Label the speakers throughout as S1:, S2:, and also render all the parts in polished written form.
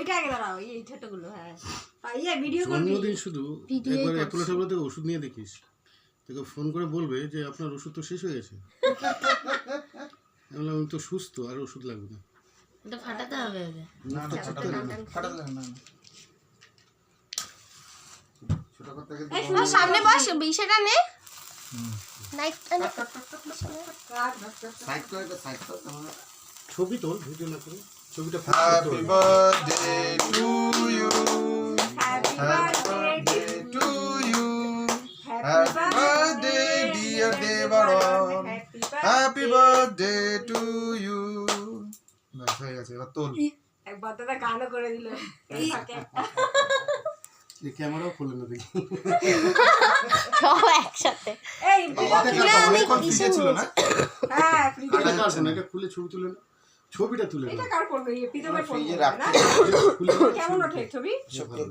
S1: এটা আগে দাঁড়াও, এই ছোটগুলো। হ্যাঁ ভিডিও করবি।
S2: জন্মদিন শুধু একবার অ্যাপোলো ট্যাবলেট থেকে ওষুধ নিয়ে দেখিস, তোকে ফোন করে বলবে যে আপনার ওষুধ তো শেষ হয়ে গেছে। আমি বললাম আমি তো সুস্থ, আর ওষুধ লাগবে না।
S3: এটা ফাটাতে হবে।
S2: না
S4: ফাটাতে না।
S3: সামনে বস, বিষয়টা নে।
S2: ছবি তোল, ভিডিও না করে ছবিটা।
S4: Happy birthday to you, happy birthday to you, happy birthday dear Debaran, happy birthday to you. বাস হয়ে গেছে, এবার তোল।
S1: একবার দাদা গানও করে দিল এই ফাঁকে।
S2: এই ক্যামেরাও খুলে না দেখি।
S3: সব একসাথে।
S1: এই
S4: অনেকক্ষণ ফ্রিজে ছিল না?
S1: হ্যাঁ ফ্রিজে
S2: এটা কার ফোন? এটা খুলে ছবি তুলে না, ছবিটা তুলে
S1: এটা
S2: না।
S1: কার ফোন? এই পিতমের ফোন
S4: ফ্রিজে
S1: না?
S4: রাখতে
S1: কেমন ওঠে ছবি?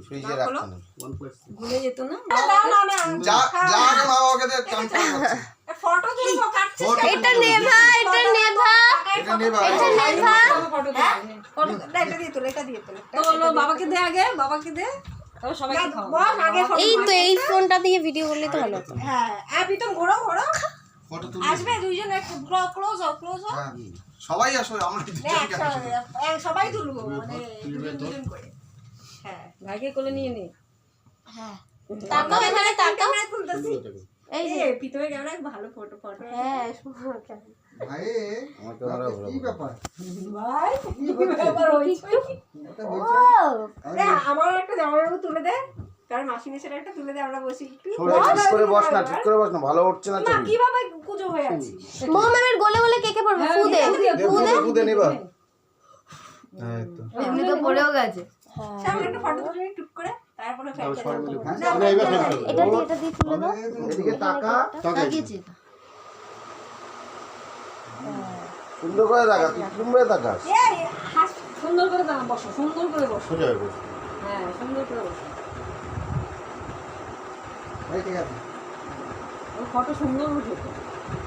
S4: ফ্রিজে রাখতে না।
S2: 1.6
S1: ভুলে যেত না। দাও না না
S4: যা যা আগে মা বাবাকে দে, কাম করছে।
S1: ফটো তুলবো, কাটছিস কেন?
S3: এটা নেভা, এটা নেভা,
S4: এটা নেবা।
S3: এটা নেভা।
S1: ফটো তুলবি। ফটো না, এটা দিয়ে তোলে, এটা দিয়ে তোলে। তোলো, বাবাকে দে আগে, বাবাকে দে। তারপর সবাইকে খাও। বস আগে ফটো।
S3: এই তো এই ফোনটা দিয়ে ভিডিও করলে তো ভালো হতো।
S1: হ্যাঁ পিতম ঘোরো ঘোরো।
S4: ফটো তুল।
S1: আসবে দুইজন, একটু ক্লোজ হও, ক্লোজ হও।
S4: হ্যাঁ, সবাই আসো, আমরা দুজনকে আসো।
S1: সবাই তুলবো, মানে দুজন করে। হ্যাঁ ভাইকে কোলে নিয়ে নে।
S3: হ্যাঁ তাকাও, এখানে তাকাও।
S1: ক্যামেরা তুলতেছি।
S3: এই যে
S1: এই পিতমের ক্যামেরা ভালো ফটো।
S3: হ্যাঁ
S4: ভাই আমার ক্যামেরা ভালো। কি ব্যাপার?
S1: ভাই কি ব্যাপার হইছে? আমার একটা জামাইবাবু তুলে দে, তার মাসি মেশার একটা তুলে দে, আমরা বসি একটু।
S4: ঠিক করে বস না, ঠিক করে বস না, ভালো উঠছে না
S1: না
S4: ছবি।
S1: কিভাবে কুজো হয়ে আছিস?
S3: মোহামের গোলে গোলে কে কে পড়বে? ফুদে
S4: ফুদে নিবা। এই তো
S3: এমনি তো পড়েও গেছে।
S1: সামনে একটা ফটো তুলে টুক করে, তারপরে ফ্যাক্টরি
S2: না এবার ফেল।
S3: এটা দিয়ে তুলে দাও।
S4: এদিকে তাকা,
S3: তাকিয়েছি।
S4: সুন্দর করে তাকা, তুই সুন্দর তাকাস।
S1: এই হাস সুন্দর করে দাঁড়া, বসো, সুন্দর করে বসো।
S2: সোজা হয়ে বস।
S1: হ্যাঁ সুন্দর করে বসো।
S4: এই ঠিক আছে।
S1: ওই ফটো সুন্দর উঠে।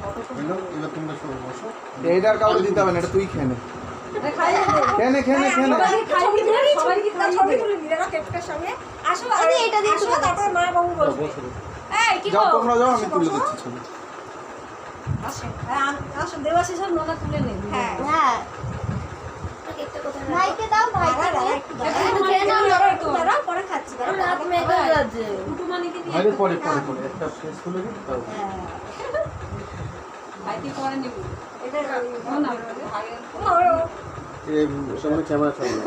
S1: ফটো সুন্দর।
S2: এবার তোমরা সবাই বসো।
S4: এইটার কাউকে দিতে হবে না, এটা তুই খেয়ে নে।
S1: খাইয়ে দে।
S4: খেয়ে নে।
S1: সবাইকে খাইয়ে দে, সবাইকে ছবি তুলে দিলে না কেকটার সঙ্গে। আসো আরে এটা দিয়ে তুলে তারপরে মা বাবু বসবে। এই কি গো?
S4: যাও তোমরা যাও, আমি তুলে দিচ্ছি ছবি।
S1: আসো আসো দেবাশিস আর নোনা তুলে নে। হ্যাঁ
S3: হ্যাঁ ভাইকে দাও, ভাইকে দাও।
S1: একটু খেয়ে নাও, দাঁড়াও পরে খাচ্ছি।
S3: রাত মেঘে যাচ্ছে।
S1: কুটুমানিকে দিয়ে
S2: আরে পরে একটা শেষ করে দিই তাও।
S1: ভাইকে পরে নিবি। এটা না
S2: এই সামনে ক্যামেরা চলে।